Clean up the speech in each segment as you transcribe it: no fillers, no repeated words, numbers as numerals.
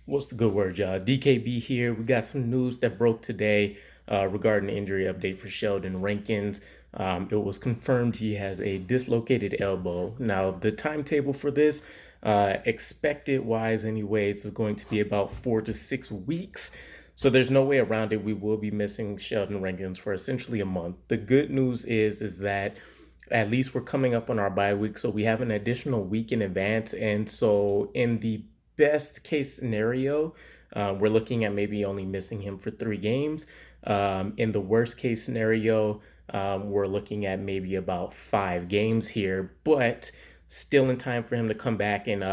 What's the good word, y'all? DKB here. We got some news that broke today regarding the injury update for Sheldon Rankins. It was confirmed he has a dislocated elbow. Now, the timetable for this, expected wise, anyways, is going to be about 4 to 6 weeks. So there's no way around it. We will be missing Sheldon Rankins for essentially a month. The good news is that at least we're coming up on our bye week, so we have an additional week in advance. And so, in the best case scenario, we're looking at maybe only missing him for 3 games. In the worst case scenario, we're looking at maybe about 5 games here, but still in time for him to come back and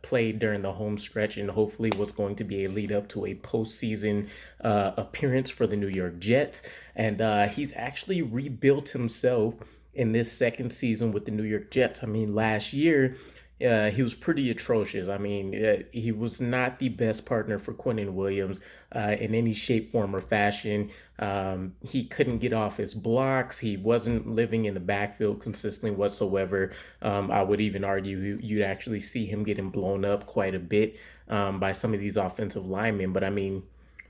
play during the home stretch and hopefully what's going to be a lead up to a postseason appearance for the New York Jets. And he's actually rebuilt himself in this second season with the New York Jets. I mean, last year, he was pretty atrocious. I mean, he was not the best partner for Quinnen Williams in any shape, form, or fashion. He couldn't get off his blocks. He wasn't living in the backfield consistently whatsoever. I would even argue you'd actually see him getting blown up quite a bit by some of these offensive linemen. But I mean,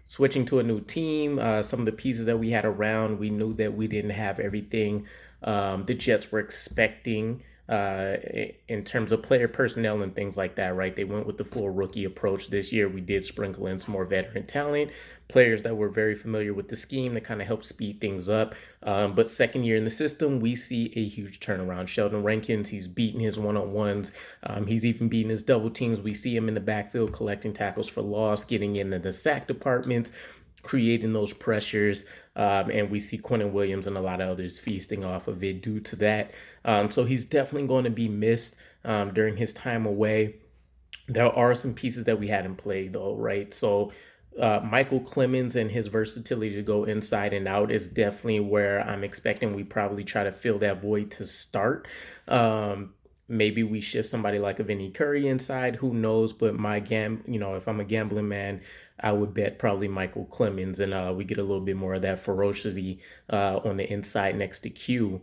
switching to a new team, some of the pieces that we had around, we knew that we didn't have everything the Jets were expecting in terms of player personnel and things like that, right? They went with the full rookie approach this year. We did sprinkle in some more veteran talent, players that were very familiar with the scheme that kind of helped speed things up. But second year in the system, we see a huge turnaround. Sheldon Rankins, he's beating his one-on-ones. He's even beating his double teams. We see him in the backfield collecting tackles for loss, getting into the sack departments, creating those pressures. And we see Quinnen Williams and a lot of others feasting off of it due to that. So he's definitely going to be missed during his time away. There are some pieces that we had in play, though, right? So Michael Clemens and his versatility to go inside and out is definitely where I'm expecting we probably try to fill that void to start. Maybe we shift somebody like a Vinny Curry inside. Who knows? But if I'm a gambling man, I would bet probably Michael Clemens, and we get a little bit more of that ferocity on the inside next to Q.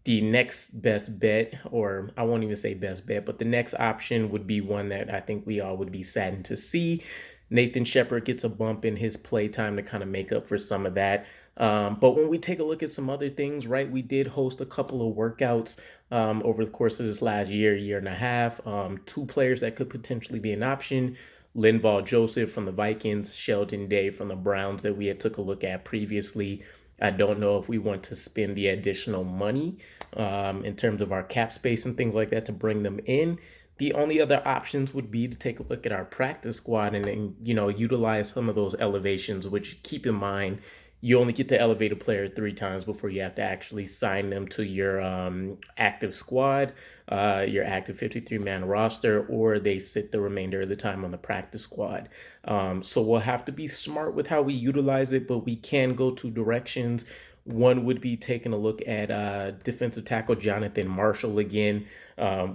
The next best bet, or I won't even say best bet, but the next option would be one that I think we all would be saddened to see. Nathan Shepard gets a bump in his play time to kind of make up for some of that. But when we take a look at some other things, right, we did host a couple of workouts over the course of this last year and a half. Two players that could potentially be an option. Linval Joseph from the Vikings, Sheldon Day from the Browns that we had took a look at previously. I don't know if we want to spend the additional money in terms of our cap space and things like that to bring them in. The only other options would be to take a look at our practice squad and utilize some of those elevations, which keep in mind, you only get to elevate a player 3 times before you have to actually sign them to your active squad, your active 53-man roster, or they sit the remainder of the time on the practice squad. So we'll have to be smart with how we utilize it, but we can go 2 directions. One would be taking a look at defensive tackle Jonathan Marshall again.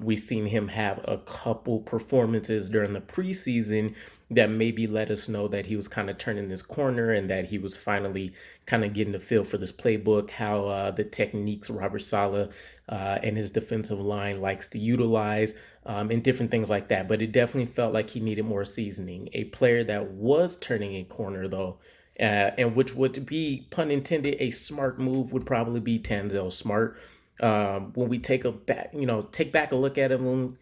We've seen him have a couple performances during the preseason that maybe let us know that he was kind of turning this corner and that he was finally kind of getting the feel for this playbook, how the techniques Robert Saleh and his defensive line likes to utilize, and different things like that. But it definitely felt like he needed more seasoning. A player that was turning a corner, though, and which would be, pun intended, a smart move would probably be Tanzel Smart. When we take back a look at him,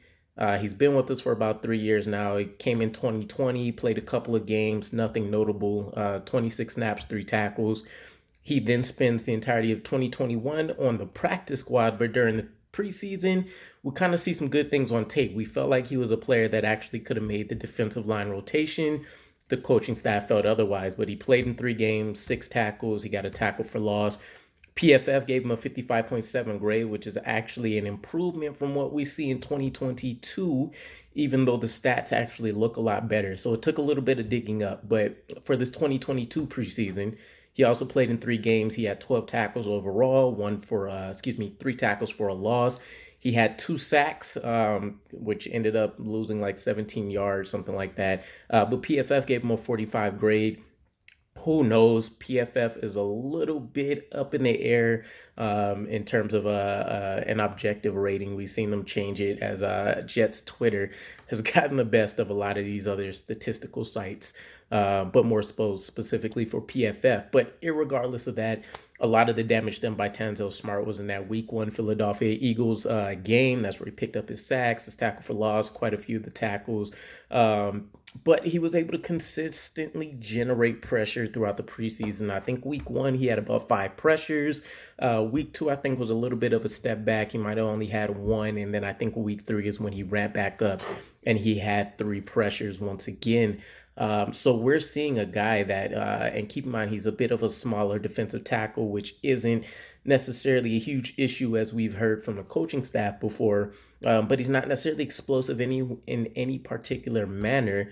he's been with us for about 3 years now. He came in 2020, played a couple of games, nothing notable, 26 snaps, 3 tackles. He then spends the entirety of 2021 on the practice squad, but during the preseason, we kind of see some good things on tape. We felt like he was a player that actually could have made the defensive line rotation. The coaching staff felt otherwise, but he played in 3 games, 6 tackles. He got a tackle for loss. PFF gave him a 55.7 grade, which is actually an improvement from what we see in 2022, even though the stats actually look a lot better. So it took a little bit of digging up. But for this 2022 preseason, he also played in 3 games. He had 12 tackles overall, 3 tackles for a loss. He had 2 sacks, which ended up losing like 17 yards, something like that. But PFF gave him a 45 grade. Who knows? PFF is a little bit up in the air in terms of an objective rating. We've seen them change it as Jets Twitter has gotten the best of a lot of these other statistical sites, but more specifically for PFF. But irregardless of that, a lot of the damage done by Tanzel Smart was in that Week 1 Philadelphia Eagles game. That's where he picked up his sacks, his tackle for loss, quite a few of the tackles. But he was able to consistently generate pressure throughout the preseason. I think Week 1 he had about 5 pressures. Week 2 I think was a little bit of a step back. He might have only had 1, and then I think Week 3 is when he ramped back up and he had 3 pressures once again. So we're seeing a guy that, and keep in mind, he's a bit of a smaller defensive tackle, which isn't necessarily a huge issue as we've heard from the coaching staff before. But he's not necessarily explosive in any particular manner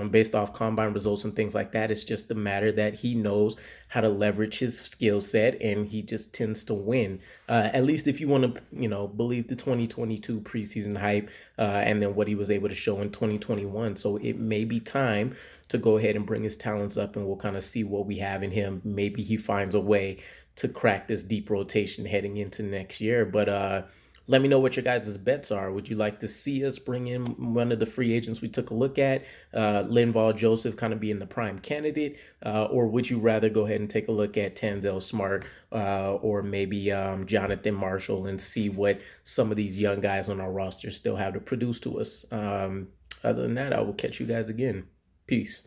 based off combine results and things like that. It's just a matter that he knows how to leverage his skill set, and he just tends to win. At least if you want to, believe the 2022 preseason hype and then what he was able to show in 2021. So it may be time to go ahead and bring his talents up, and we'll kind of see what we have in him. Maybe he finds a way to crack this deep rotation heading into next year. But let me know what your guys' bets are. Would you like to see us bring in one of the free agents we took a look at, Linval Joseph kind of being the prime candidate, or would you rather go ahead and take a look at Tanzel Smart or maybe Jonathan Marshall and see what some of these young guys on our roster still have to produce to us? Other than that, I will catch you guys again. Peace.